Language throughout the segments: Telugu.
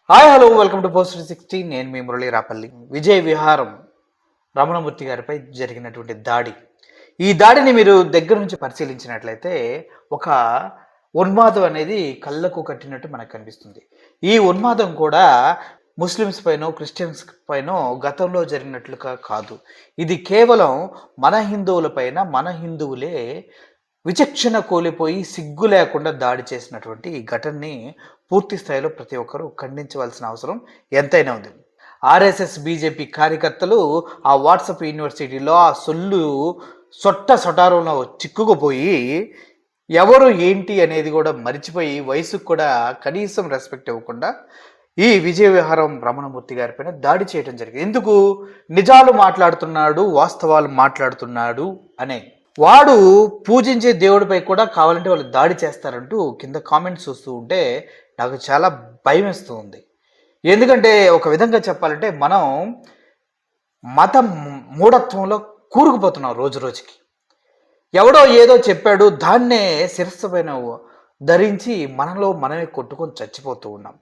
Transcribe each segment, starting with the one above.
Hi hello welcome to post 16. నేను మీ మురళి రాపల్లి. విజయ విహారం రమణమూర్తి గారిపై జరిగినటువంటి దాడి, ఈ దాడిని మీరు దగ్గర నుంచి పరిశీలించినట్లయితే ఒక ఉన్మాదం అనేది కళ్ళకు కట్టినట్టు మనకు కనిపిస్తుంది. ఈ ఉన్మాదం కూడా ముస్లిమ్స్ పైనో క్రిస్టియన్స్ పైనో గతంలో జరిగినట్లుగా కాదు. ఇది కేవలం మన హిందువుల పైన మన హిందువులే విచక్షణ కోల్పోయి సిగ్గు లేకుండా దాడి చేసినటువంటి ఈ ఘటనని పూర్తి స్థాయిలో ప్రతి ఒక్కరూ ఖండించవలసిన అవసరం ఎంతైనా ఉంది. ఆర్ఎస్ఎస్ బీజేపీ కార్యకర్తలు ఆ వాట్సాప్ యూనివర్సిటీలో ఆ సొటారంలో చిక్కుకుపోయి ఎవరు ఏంటి అనేది కూడా మరిచిపోయి వయసుకు కూడా కనీసం రెస్పెక్ట్ ఇవ్వకుండా ఈ విజయ విహారం రమణమూర్తి గారి పైన దాడి చేయడం జరిగింది. ఎందుకు? నిజాలు మాట్లాడుతున్నాడు, వాస్తవాలు మాట్లాడుతున్నాడు అనే. వాడు పూజించే దేవుడిపై కూడా కావాలంటే వాళ్ళు దాడి చేస్తారంటూ కింద కామెంట్స్ చూస్తూ ఉంటే నాకు చాలా భయం వేస్తూ ఉంది. ఎందుకంటే ఒక విధంగా చెప్పాలంటే మనం మత మూఢత్వంలో కూరుకుపోతున్నాం రోజు రోజుకి. ఎవడో ఏదో చెప్పాడు, దాన్నే శిరస్సు పైన ధరించి మనలో మనమే కొట్టుకొని చచ్చిపోతూ ఉన్నాం.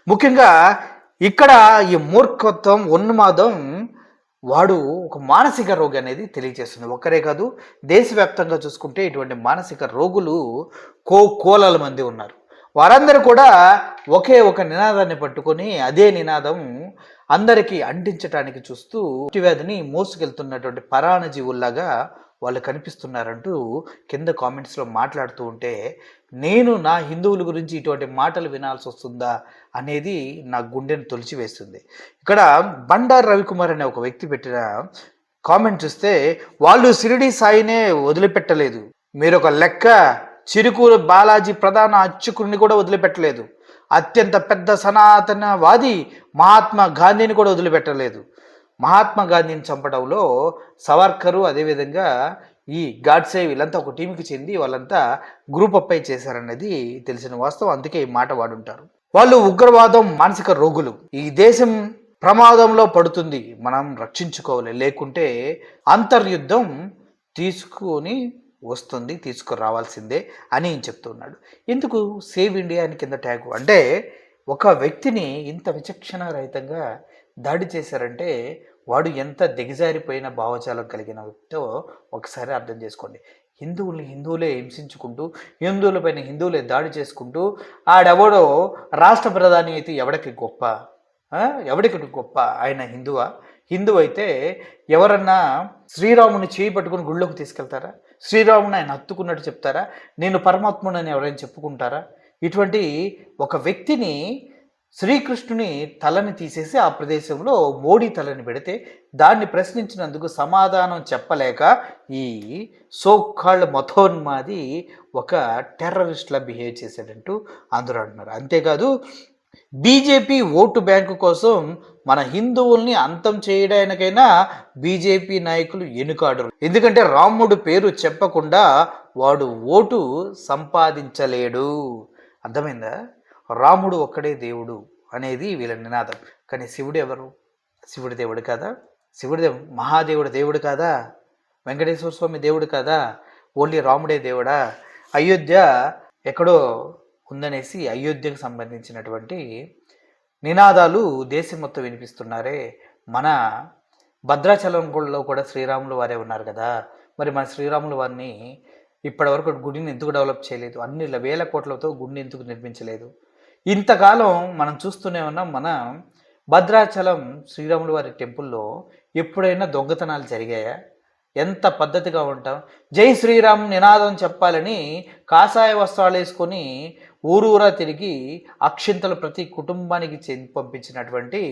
ముఖ్యంగా ఇక్కడ ఈ మూర్ఖత్వం, ఉన్మాదం వాడు ఒక మానసిక రోగి అనేది తెలియజేస్తుంది. ఒక్కరే కాదు, దేశవ్యాప్తంగా చూసుకుంటే ఇటువంటి మానసిక రోగులు కోలాల మంది ఉన్నారు. వారందరూ కూడా ఒకే ఒక నినాదాన్ని పట్టుకొని అదే నినాదం అందరికీ అంటించడానికి చూస్తూ వ్యాధిని మోసుకెళ్తున్నటువంటి పరాణజీవుల్లాగా వాళ్ళు కనిపిస్తున్నారంటూ కింద కామెంట్స్లో మాట్లాడుతూ ఉంటే నేను నా హిందువుల గురించి ఇటువంటి మాటలు వినాల్సి వస్తుందా అనేది నా గుండెను తొలిచివేస్తుంది. ఇక్కడ బండారు రవికుమార్ అనే ఒక వ్యక్తి పెట్టిన కామెంట్ చూస్తే, వాళ్ళు షిరిడి సాయినే వదిలిపెట్టలేదు, మీరు ఒక లెక్క చిరుకూరు బాలాజీ ప్రధాన అర్చకుడిని కూడా వదిలిపెట్టలేదు, అత్యంత పెద్ద సనాతనవాది మహాత్మా గాంధీని కూడా వదిలిపెట్టలేదు. మహాత్మా గాంధీని చంపడంలో సవర్కరు, అదేవిధంగా ఈ గాడ్సే వీళ్ళంతా ఒక టీంకి చెంది వాళ్ళంతా గ్రూప్ అప్ అయి చేశారన్నది తెలిసిన వాస్తవం. అందుకే ఈ మాట వాడుంటారు. వాళ్ళు ఉగ్రవాదం మానసిక రోగులు. ఈ దేశం ప్రమాదంలో పడుతుంది, మనం రక్షించుకోవాలి, లేకుంటే అంతర్యుద్ధం తీసుకురావాల్సిందే అని చెప్తున్నాడు. ఎందుకు సేవ్ ఇండియా అని కింద ట్యాగ్? అంటే ఒక వ్యక్తిని ఇంత విచక్షణ రహితంగా దాడి చేశారంటే వాడు ఎంత దిగజారిపోయిన భావజాలం కలిగిన వ్యక్తో ఒకసారి అర్థం చేసుకోండి. హిందువులే హింసించుకుంటూ, హిందువులపైన హిందువులే దాడి చేసుకుంటూ, ఆడెవడో రాష్ట్ర ప్రధాని అయితే ఎవడికి గొప్ప? ఆయన హిందువు అయితే ఎవరన్నా శ్రీరాముని చేయి పట్టుకుని గుళ్ళోకి తీసుకెళ్తారా? శ్రీరాముని ఆయన హత్తుకున్నట్టు చెప్తారా? నేను పరమాత్ముడని ఎవరైనా చెప్పుకుంటారా? ఇటువంటి ఒక వ్యక్తిని, శ్రీకృష్ణుని తలని తీసేసి ఆ ప్రదేశంలో మోడీ తలని పెడితే దాన్ని ప్రశ్నించినందుకు సమాధానం చెప్పలేక ఈ సోకాళ్ళ మతోన్మాది ఒక టెర్రరిస్ట్లా బిహేవ్ చేశాడంటూ అందరూ అంటున్నారు. అంతేకాదు, బీజేపీ ఓటు బ్యాంకు కోసం మన హిందువుల్ని అంతం చేయడానికైనా బీజేపీ నాయకులు ఎనుకాడరు. ఎందుకంటే రాముడు పేరు చెప్పకుండా వాడు ఓటు సంపాదించలేడు. అర్థమైందా? రాముడు ఒక్కడే దేవుడు అనేది వీళ్ళ నినాదం. కానీ శివుడు ఎవరు? శివుడి దేవుడు కాదా? మహాదేవుడు దేవుడు కాదా? వెంకటేశ్వర స్వామి దేవుడు కాదా? ఓన్లీ రాముడే దేవుడా? అయోధ్య ఎక్కడో ఉందనేసి అయోధ్యకు సంబంధించినటువంటి నినాదాలు దేశం మొత్తం వినిపిస్తున్నారే. మన భద్రాచలంలో కూడా శ్రీరాములు వారే ఉన్నారు కదా. మరి మన శ్రీరాములు వారిని ఇప్పటివరకు గుడిని ఎందుకు డెవలప్ చేయలేదు? అన్ని వేల కోట్లతో గుడిని ఎందుకు నిర్మించలేదు? ఇంతకాలం మనం చూస్తూనే ఉన్నాం. మన భద్రాచలం శ్రీరాములు వారి టెంపుల్లో ఎప్పుడైనా దొంగతనాలు జరిగాయా? ఎంత పద్ధతిగా ఉంటాం. జై శ్రీరామ్ నినాదం చెప్పాలని కాషాయ వస్త్రాలు వేసుకొని ఊరూరా తిరిగి అక్షింతలు ప్రతి కుటుంబానికి పంపించినటువంటి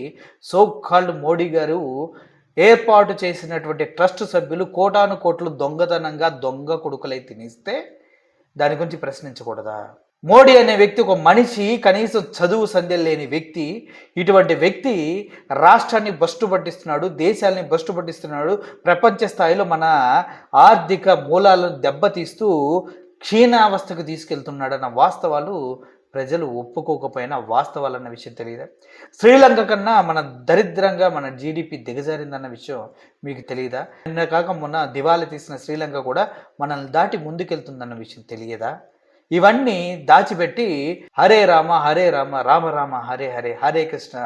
సోకాల్డ్ మోడీ గారు ఏర్పాటు చేసినటువంటి ట్రస్ట్ సభ్యులు కోటాను కోట్లు దొంగతనంగా దొంగ కొడుకులై తినిస్తే దాని గురించి ప్రశ్నించకూడదా? మోడీ అనే వ్యక్తి ఒక మనిషి, కనీసం చదువు సంధ్య లేని వ్యక్తి. ఇటువంటి వ్యక్తి రాష్ట్రాన్ని భ్రష్టు పట్టిస్తున్నాడు, దేశాలని భ్రష్టు పట్టిస్తున్నాడు, ప్రపంచ స్థాయిలో మన ఆర్థిక మూలాలను దెబ్బతీస్తూ క్షీణావస్థకు తీసుకెళ్తున్నాడన్న వాస్తవాలు ప్రజలు ఒప్పుకోకపోయినా వాస్తవాలన్న విషయం తెలియదా? శ్రీలంక కన్నా మన దరిద్రంగా మన జీడిపి దిగజారిందన్న విషయం మీకు తెలియదా? నిన్న కాక మొన్న దివాళీ తీసిన శ్రీలంక కూడా మనల్ని దాటి ముందుకెళ్తుందన్న విషయం తెలియదా? ఇవన్నీ దాచిపెట్టి హరే రామ హరే రామ రామ రామ హరే హరే హరే కృష్ణ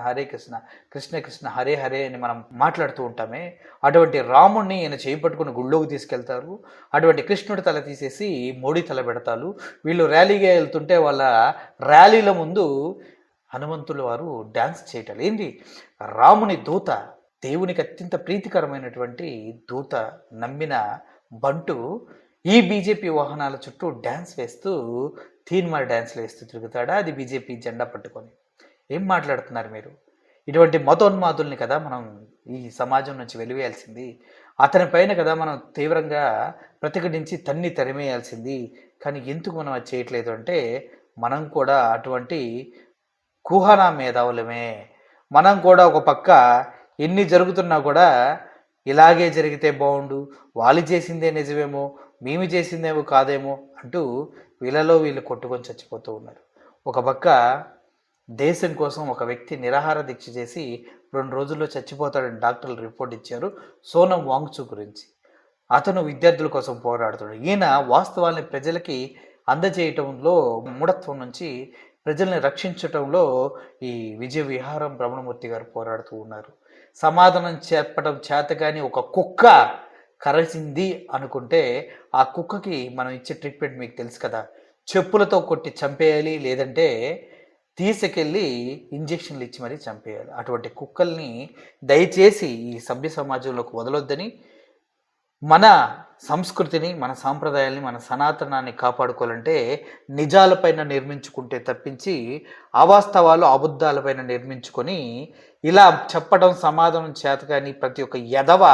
కృష్ణ కృష్ణ హరే హరే అని మనం మాట్లాడుతూ ఉంటామే, అటువంటి రాముణ్ణి ఈయన చేపట్టుకుని గుళ్ళోకి తీసుకెళ్తారు. అటువంటి కృష్ణుడి తల తీసేసి మోడీ తల పెడతారు. వీళ్ళు ర్యాలీగా వెళ్తుంటే వాళ్ళ ర్యాలీల ముందు హనుమంతుల వారు డ్యాన్స్ చేయటం ఏంటి, రాముని దూత, దేవునికి అత్యంత ప్రీతికరమైనటువంటి దూత నమ్మిన బంటు ఈ బీజేపీ వాహనాల చుట్టూ డ్యాన్స్ వేస్తూ తీన్మార్ డ్యాన్స్లు వేస్తూ తిరుగుతాడా, అది బీజేపీ జెండా పట్టుకొని. ఏం మాట్లాడుతున్నారు మీరు? ఇటువంటి మతోన్మాదుల్ని కదా మనం ఈ సమాజం నుంచి వెలివేయాల్సింది, అతని పైన కదా మనం తీవ్రంగా ప్రతిఘటించి తన్ని తరిమేయాల్సింది. కానీ ఎందుకు మనం అది చేయట్లేదు అంటే, మనం కూడా అటువంటి కుహనా మేధావులమే. మనం కూడా ఒక పక్క ఎన్ని జరుగుతున్నా కూడా ఇలాగే జరిగితే బాగుండు, వాళ్ళు చేసిందే నిజమేమో, మేము చేసిందేమో కాదేమో అంటూ వీళ్ళలో వీళ్ళు కొట్టుకొని చచ్చిపోతూ ఉన్నారు. ఒక పక్క దేశం కోసం ఒక వ్యక్తి నిరాహార దీక్ష చేసి 2 రోజుల్లో చచ్చిపోతాడని డాక్టర్లు రిపోర్ట్ ఇచ్చారు, సోనం వాంగ్చూ గురించి. అతను విద్యార్థుల కోసం పోరాడుతాడు. ఈయన వాస్తవాల్ని ప్రజలకి అందజేయటంలో, మూఢత్వం నుంచి ప్రజల్ని రక్షించటంలో ఈ విజయ విహారం రమణమూర్తి గారు పోరాడుతూ ఉన్నారు. సమాధానం చెప్పడం చేత కానీ ఒక కుక్క కరసింది అనుకుంటే ఆ కుక్కకి మనం ఇచ్చే ట్రీట్మెంట్ మీకు తెలుసు కదా, చెప్పులతో కొట్టి చంపేయాలి, లేదంటే తీసుకెళ్ళి ఇంజెక్షన్లు ఇచ్చి మరీ చంపేయాలి. అటువంటి కుక్కల్ని దయచేసి ఈ సభ్య సమాజంలోకి వదలొద్దని, మన సంస్కృతిని, మన సాంప్రదాయాల్ని, మన సనాతనాన్ని కాపాడుకోవాలంటే నిజాలపైన నిర్మించుకుంటే తప్పించి అవాస్తవాలు అబద్ధాలపైన నిర్మించుకొని ఇలా చెప్పడం సమాధానం చేత కానీ ప్రతి ఒక్క ఎదవ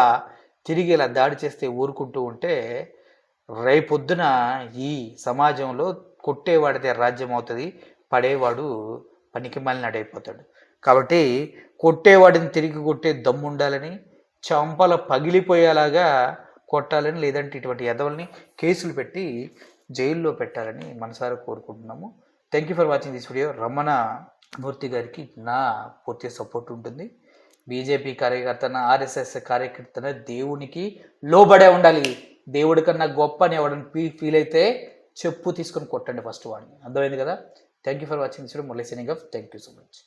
తిరిగి ఇలా దాడి చేస్తే ఊరుకుంటూ ఉంటే రేపొద్దున ఈ సమాజంలో కొట్టేవాడితే రాజ్యం అవుతుంది, పడేవాడు పనికి మాలినాడైపోతాడు. కాబట్టి కొట్టేవాడిని తిరిగి కొట్టే దమ్ము ఉండాలని, చంపల పగిలిపోయేలాగా కొట్టాలని, లేదంటే ఇటువంటి ఎదవల్ని కేసులు పెట్టి జైల్లో పెట్టాలని మనసారా కోరుకుంటున్నాము. Thank you for watching this video. Ramana Murthy గారికి నా పూర్తి సపోర్ట్ ఉంటుంది. బీజేపీ కార్యకర్తన, ఆర్ఎస్ఎస్ కార్యకర్తన దేవునికి లోబడే ఉండాలి. దేవుడి కన్నా గొప్ప అని ఎవడని ఫీల్ అయితే చెప్పు తీసుకొని కొట్టండి ఫస్ట్ వాడిని. అర్థమైంది కదా? Thank you for watching this video. Murali signing off. Thank you so much.